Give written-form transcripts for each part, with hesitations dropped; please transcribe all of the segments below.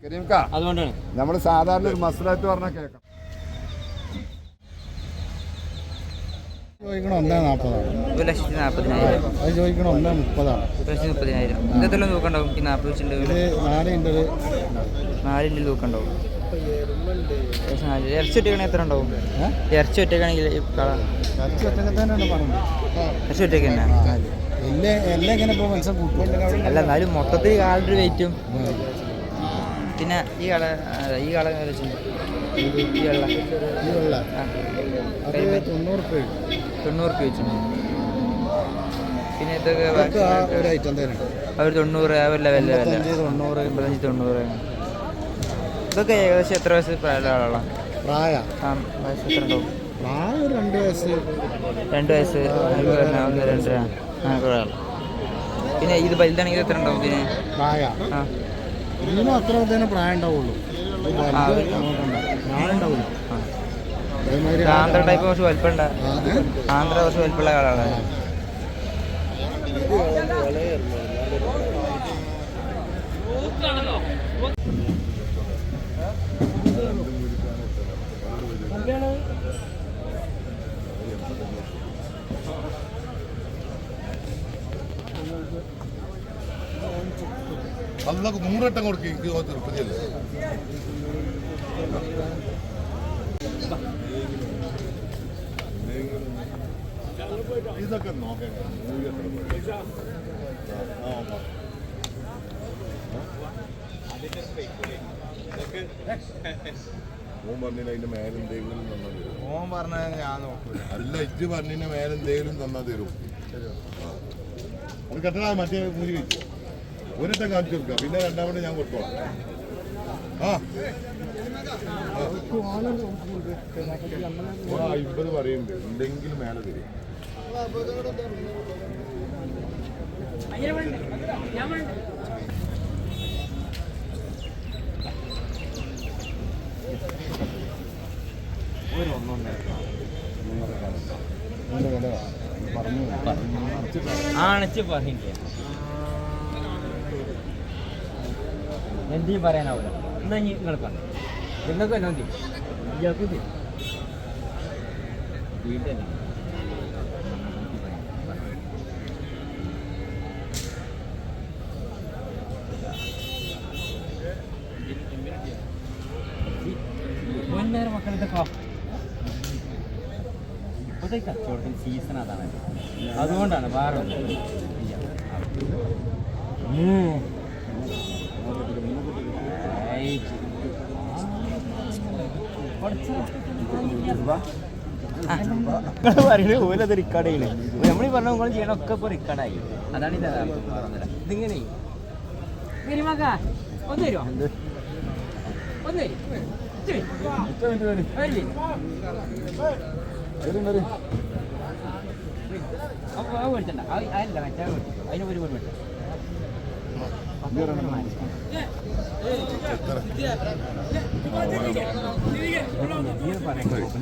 അതുകൊണ്ടാണ് നമ്മൾ സാധാരണ ഒരു മസലാത്ത് പറഞ്ഞാൽ കേൾക്കാം. ചോദിക്കണം 1,40,000. 1,40,000. അത് ചോദിക്കണം 1,30,000. 1,30,000. ഇതെല്ലാം തൂക്കണ്ടാവും? 40 വെച്ചിട്ടുണ്ട്. 4 തൂക്കണ്ടാവും. ഇറച്ചി ഒറ്റക്കണേ എത്ര ഉണ്ടാവും? ഇറച്ചി ഒറ്റക്കാണെങ്കിൽ ഇറച്ചി ഒറ്റക്ക് തന്നെ അല്ല, എന്നാലും മൊത്തത്തിൽ കാലിൻ്റെ വെയിറ്റും. പിന്നെ ഈ കള ഈ വെള്ള 90 വെച്ചിട്ടുണ്ട്. പിന്നെ ഇതൊക്കെ അവർ 90 ആ ഒരു ലെവലിൽ 85-90. ഇതൊക്കെ ഏകദേശം എത്ര വയസ്സ് പ്രായമുള്ള ആളാണ്? വയസ്സ് എത്ര ഉണ്ടാവും? 2 വയസ്സ് 1, 2 അങ്ങനെയൊക്കെ. പിന്നെ ഇത് വലുതാണെങ്കിൽ എത്ര ഉണ്ടാവും? പിന്നെ അത്ര തന്നെ പ്രായം ഉണ്ടാവുള്ളൂ. ആന്ധ്ര ടൈപ്പ് കുറച്ച് വലിപ്പമുണ്ട്. ആന്ധ്ര കുറച്ച് വലിപ്പമുള്ള ആളാണ്. അതൊക്കെ 100 വട്ടം കൊടുക്കും. ഇതൊക്കെ നോക്കാം. ഓൻ പറഞ്ഞ അതിന്റെ മേലെന്തെങ്കിലും തന്നാ തരും. ഓൻ പറഞ്ഞാൽ ഞാൻ നോക്കൂല. അല്ല, ഇജ്ജ് പറഞ്ഞ മേലെന്തെങ്കിലും തന്നാ തരും. അത് കെട്ടടാ. മറ്റേ മൂലി വെച്ചു ഒരിട്ടം കാണിച്ചു കൊടുക്കുക. പിന്നെ 2ാമത് ഞാൻ കൊടുത്തോളാം. 50 പറയുന്നുണ്ട്. എന്തെങ്കിലും മേലെ തരും. ആണച്ച് പറഞ്ഞില്ല, എന്തെങ്കിലും പറയാനാവില്ല. എന്നാ നിങ്ങൾ പറഞ്ഞു നിങ്ങൾക്ക് എന്നാ മതി. ഇയാൾക്ക് വീട്ടിൽ മക്കളത്തെ ഇപ്പോഴത്തെ കച്ചവടത്തിന് സീസൺ അതാണ്. അതുകൊണ്ടാണ് വേറെ പറയുന്നത് ഓരത് റിക്കാർഡാണ്. നമ്മൾ പറഞ്ഞ നിങ്ങൾ ചെയ്യണമൊക്കെ ഇപ്പോൾ റിക്കാർഡായി. അതാണ് ഇത്. ഇതിങ്ങനെ ഒന്ന് തരുമോ? ഒന്ന് തരും. മേടിച്ചണ്ട. അല്ല മറ്റേ അതിന് ഒരു മേടിച്ച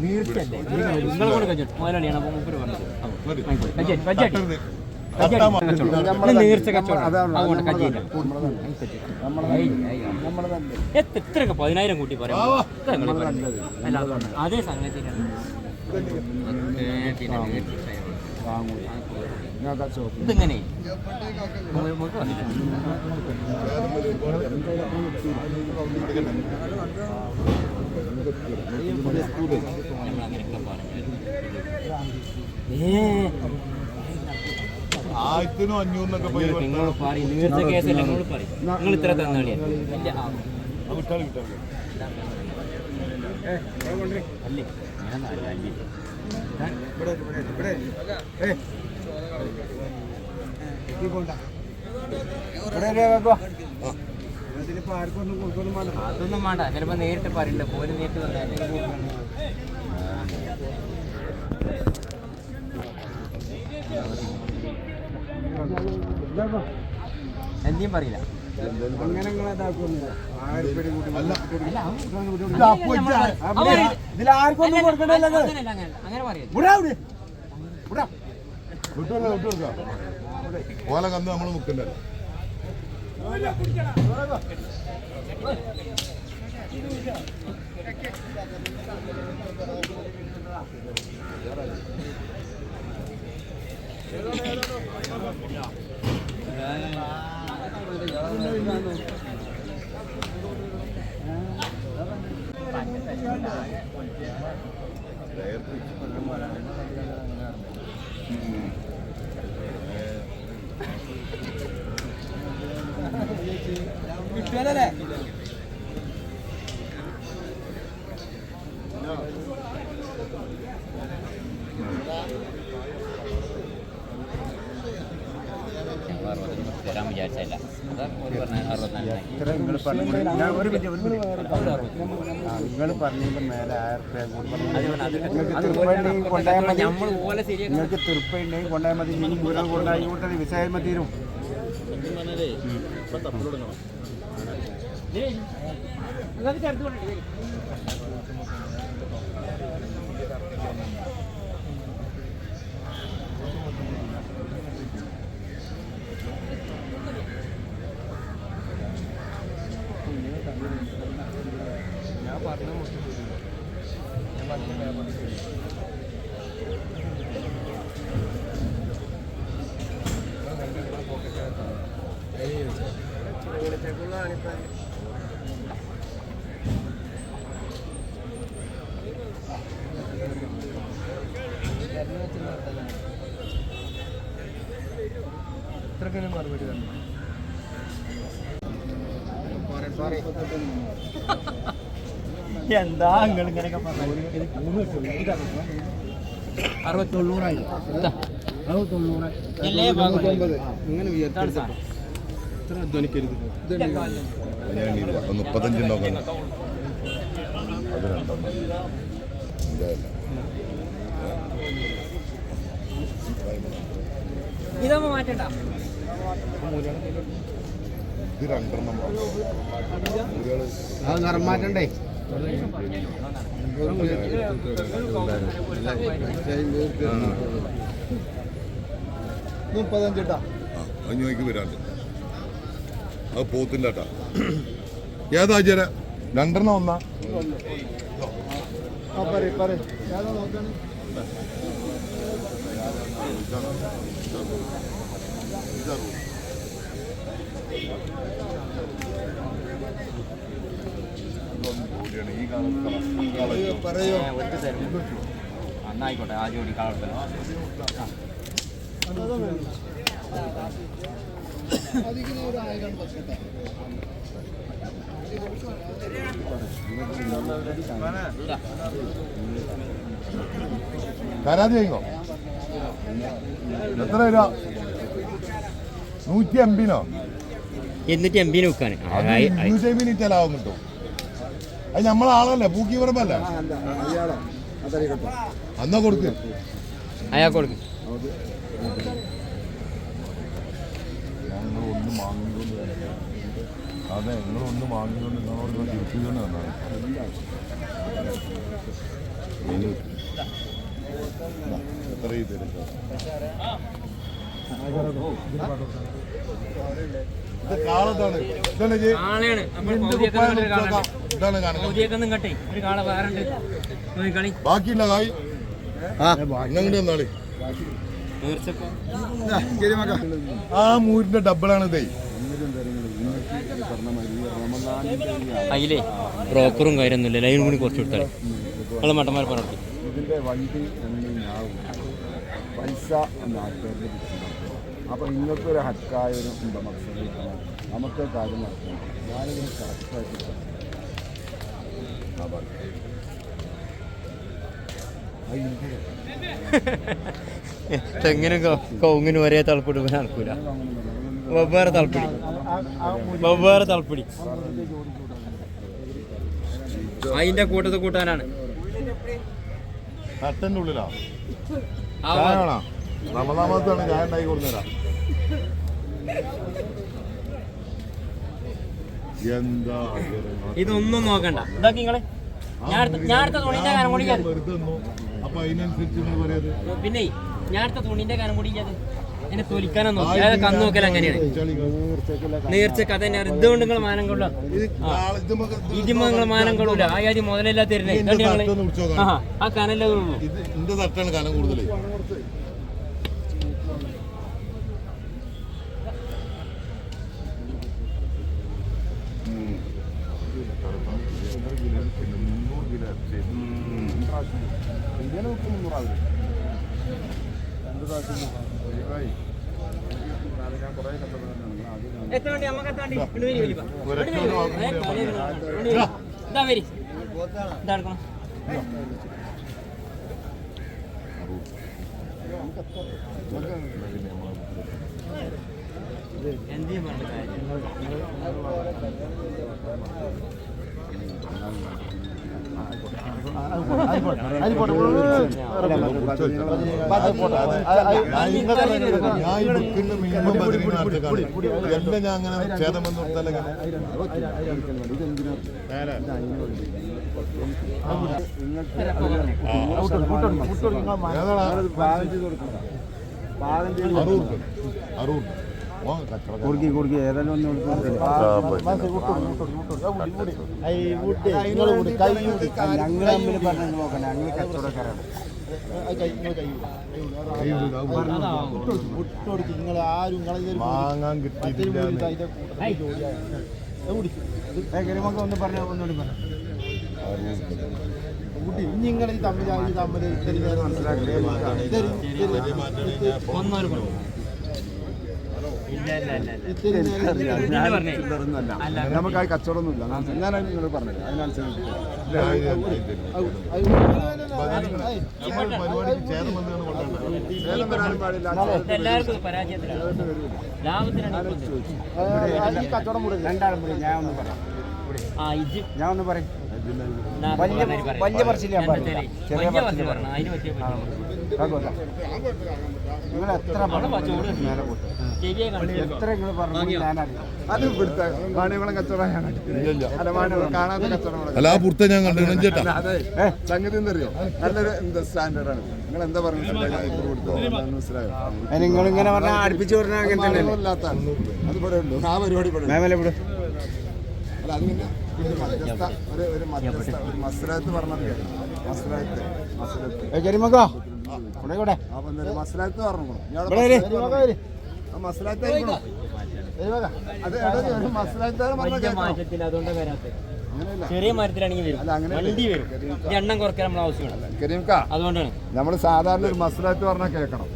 നീർച്ചല്ലേ നിങ്ങളെ കൊണ്ട് കഴിഞ്ഞു മുതലാളിയാണ്. അപ്പോൾ മൂപ്പര് പറഞ്ഞത് നീർച്ച കച്ചവടം. അതുകൊണ്ട് കജ്ജിയില്ല. എത്രയൊക്കെ 10,000 കൂട്ടി പറയാം. അതേ സംഗതിയിലാണ്. ഇതിങ്ങനെ നിങ്ങൾ പറയും നീർച്ച കേസല്ല. നിങ്ങൾ പറയും നിങ്ങൾ ഇത്ര തന്നാളിയാ അല്ലേ? അതൊന്നും വേണ്ട. ചിലപ്പോ നേരിട്ട് പറയില്ല. പോലും നേരിട്ട് എന്തെങ്കിലും പറയില്ല. അങ്ങനെ ഓല കന്ന് നമ്മൾ മുക്കണ്ടല്ലോ. കിട്ടുമല്ലേ? തരാൻ വിചാരിച്ചല്ല നിങ്ങൾ പറഞ്ഞതിന്റെ മേലെ 1000 രൂപ നിങ്ങൾക്ക് തീർപ്പുണ്ടെങ്കിൽ കൊണ്ടായാൽ മതി. ഇനി മുഴുവൻ കൊണ്ടായി കൊടുത്തത് വിസായ്മ തീരും. മറുപടി എന്താ നിങ്ങൾ ഇങ്ങനെയൊക്കെ പറഞ്ഞു? 69 ഇങ്ങനെ വിചാരിച്ചു. ഇത്ര അധ്വാനിക്കരുത്. 35 നോക്കണം. അത് രണ്ടെണ്ണം ഇതാകുമ്പോ മാറ്റണ്ട. ഇത് രണ്ടെണ്ണം അത് നിറം മാറ്റണ്ടേ? 35 ഇട്ടാ അത് നോക്കി വരാണ്ട്. അത് പോത്തില്ല കേട്ടാ. ഏതാ ചേരാ? രണ്ടെണ്ണം ഒന്നാ അന്നായിക്കോട്ടെ. ആ ജോലി കളർത്തല്ലോ. കരാതി കഴിഞ്ഞോ? എത്ര രൂപ? 180 280 വെക്കാൻ 250 ഇറ്റാലാവും കിട്ടും. അത് നമ്മളാളല്ലേ, പൂക്കി പറമ്പല്ലേ? അന്നാ കൊടുക്ക്. അയാൾ കൊടുക്കും. ഞങ്ങളൊന്ന് വാങ്ങിക്കൊണ്ട് അതെ നിങ്ങളൊന്ന് വാങ്ങിക്കൊണ്ട് നിങ്ങളോട് തിരിച്ചുകൊണ്ട് തന്നാണ്. എത്ര തരും? ഇത് കാളത്താണ്. ബാക്കിയുള്ള കായ് ഇങ്ങോട്ട് വന്നാളി. ആ മൂരിന്റെ ഡബിളാണ് ഇതേ. അതിലേ ബ്രോക്കറും കാര്യമൊന്നുമില്ല. ലൈൻ കൂടി കുറച്ച് കൊടുത്താൽ നമ്മളെ മട്ടന്മാർ പറഞ്ഞു. ഇതിൻ്റെ വണ്ടി എങ്ങനെയാവും പൈസ നാട്ടുകാരുടെ ബിസിനസ്. അപ്പോൾ ഇങ്ങനത്തൊരു ഹക്കായ ഒരു മത്സരം നമുക്ക് കാര്യം നടക്കണം. ഞാനിതിന് കറക്റ്റായിട്ട് തെങ്ങിനും കവുങ്ങിനും ഒരേ തളപ്പിടി നടക്കൂല. വെവ്വേറെ തളപ്പിടി, വെവ്വേറെ തളപ്പിടി. അതിന്റെ കൂട്ടത്തിൽ കൂട്ടാനാണ്. കട്ടൻ്റെ ഉള്ളിലാ ചായ വേണോ? റമദാമത്താണ് ചായ ഉണ്ടാക്കി കൊടുത്തരാം. എന്താ ഇതൊന്നും നോക്കണ്ട. ഇതൊക്കെ നിങ്ങള് ഞാൻ അടുത്ത തുണിന്റെ കാരം കൂടി വെറുതെ അപ്പൊ അതിനനുസരിച്ച് നിങ്ങൾ പറയാത്. പിന്നെ ഞാൻ അടുത്ത തുണിന്റെ കാരം കൂടി എന്നെ തൊലിക്കാനൊന്നും കന്ന് നോക്കൽ അങ്ങനെയാണ്. നേർച്ചക്ക് അതന്നെ ഇതുകൊണ്ട് നിങ്ങൾ മാനം കൊള്ളാം. ഇതിമ്മ നിങ്ങൾ മാനം കൊള്ളൂല. ആ കാര്യം മുതലെല്ലാം തരുന്നേ ആ കനല്ലേ ഉള്ളൂ. എന്റെ തട്ടാണ് കനം കൂടുതൽ. എത്ര വണ്ടി നമുക്ക് എത്ര വണ്ടി ഇതാ വരി ഇതാ എടുക്കണം. എന്തെയും പറഞ്ഞ എല്ലാം ഞാൻ അങ്ങനെ ഛേദം വന്ന് കൊടുത്താലേ കുറുക്കി ഏതായാലും ഒന്നും ഞങ്ങൾ തമ്മിൽ പറഞ്ഞു നോക്കണം. ഞങ്ങൾ കച്ചവടക്കാരാണ്. വാങ്ങാൻ കിട്ടിയിട്ടില്ല. ഒന്ന് പറഞ്ഞ ഒന്നുകൂടി പറഞ്ഞു. നിങ്ങൾ തമ്മിൽ മനസ്സിലാക്കി നമുക്ക് ആ കച്ചവടമൊന്നുമില്ല. ഞാനാണ് നിങ്ങൾ പറഞ്ഞത്. അതിനനുസരിച്ച് കച്ചവടം രണ്ടാളും ഞാൻ ഒന്ന് പറയാം. വലിയ പറച്ചില്ല നിങ്ങൾ എത്ര എത്ര നിങ്ങൾ പറഞ്ഞു ഞാനറിയാം. അത് ഇവിടുത്തെ മാണികുളം കച്ചവടമാണ്. അല്ല മാണികുളം കാണാത്ത കച്ചവടമാണ്. അല്ല ആ പുറത്തെ ഞാൻ കണ്ടു ചേട്ടാ. അതെ സംഗതി എന്തറിയോ, നല്ലൊരു സ്റ്റാൻഡേർഡാണ്. നിങ്ങൾ എന്താ പറഞ്ഞത് മനസ്സിലായോ? നിങ്ങളിങ്ങനെ പറഞ്ഞാൽ അടുപ്പിച്ച് പറഞ്ഞാൽ അങ്ങനെ തന്നെ ഇല്ലാത്ത അത് പറയുള്ളൂ. ആ പരിപാടി മേമല ഇവിടെ അല്ല അത് പിന്നെ മധ്യസ്ഥ ഒരു മധ്യസ്ഥ ഒരു മസ്ലാത്ത് പറഞ്ഞത് കരിമക്കോ കൂടെ മസ്ലാത്ത് പറഞ്ഞു മസ്ലാത്ത് ചെറിയ മരത്തിലാണെങ്കിൽ എണ്ണം കുറയ്ക്കാൻ നമ്മൾ ആവശ്യമാണ്. അതുകൊണ്ടാണ് നമ്മൾ സാധാരണ ഒരു മസ്ലാത്ത് പറഞ്ഞാൽ കേൾക്കണം.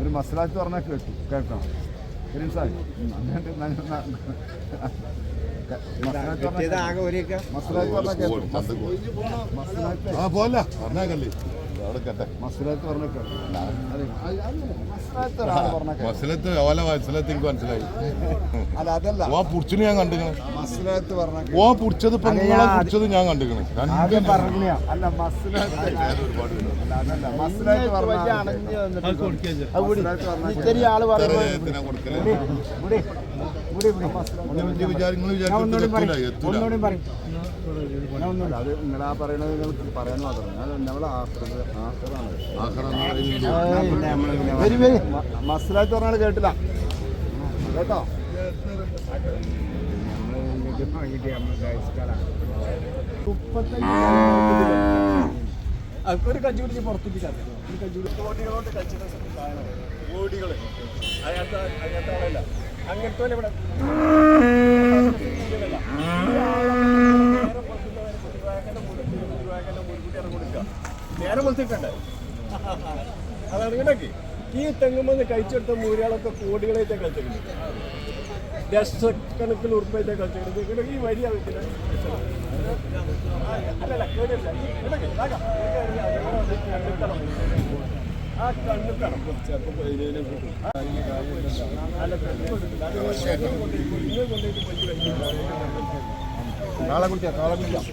ഒരു മസ്ലാത്ത് പറഞ്ഞാൽ കേൾക്കണം. പോലെ പറഞ്ഞാക്കല്ലേ മസലത്ത് ഓല മസലത്ത് എനിക്ക് മനസ്സിലായി. ഓ പുടിച്ചിന് ഞാൻ കണ്ടിക്കണേ. ഓ പുടിച്ചത് ഇപ്പൊ നിങ്ങളെ പുടിച്ചത് ഞാൻ കണ്ടിക്കണേ. അത് നിങ്ങളാ പറയണത് നിങ്ങൾക്ക് പറയാൻ മാത്രമല്ല. മസ്ലാത്ത് പറഞ്ഞാൽ കേട്ടില്ല കേട്ടോ. ഒരു കഞ്ചി കുടിച്ച് പുറത്തേക്ക് കോടികള് അതിനകത്താളല്ല അങ്ങനത്തെ ഇവിടെ നേരെ കൊടുത്തിട്ടുണ്ട്. അതാണ് ഇങ്ങനെയൊക്കെ ഈ തെങ്ങുമെന്ന് കഴിച്ചെടുത്ത മൂരികളൊക്കെ കോടികളായിട്ടേ കളിച്ചിട്ടുണ്ട്. ലക്ഷക്കണക്കിന് ഉറുപ്പായിട്ടേ കളിച്ചിട്ടുണ്ട്. ഇവിടെ ഈ വരി അല്ലല്ല കേടില്ല. ആ കണ്ണിത്തണം ചിലപ്പോൾ കാളെ കുടിക്കാം കാളെ കുടിക്കാം.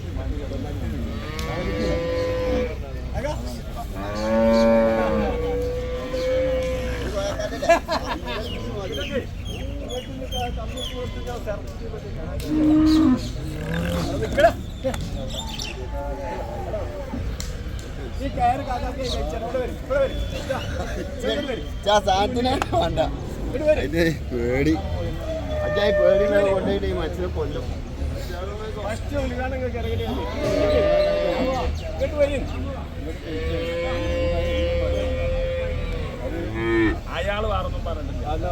സാധനത്തിനെ വേണ്ട പേടി അജായി പേടി കൊണ്ടുപോയിട്ട് ഈ മനുഷ്യനെ കൊല്ലും. അയാള് വേറൊന്നും പറഞ്ഞിട്ടില്ല. അത്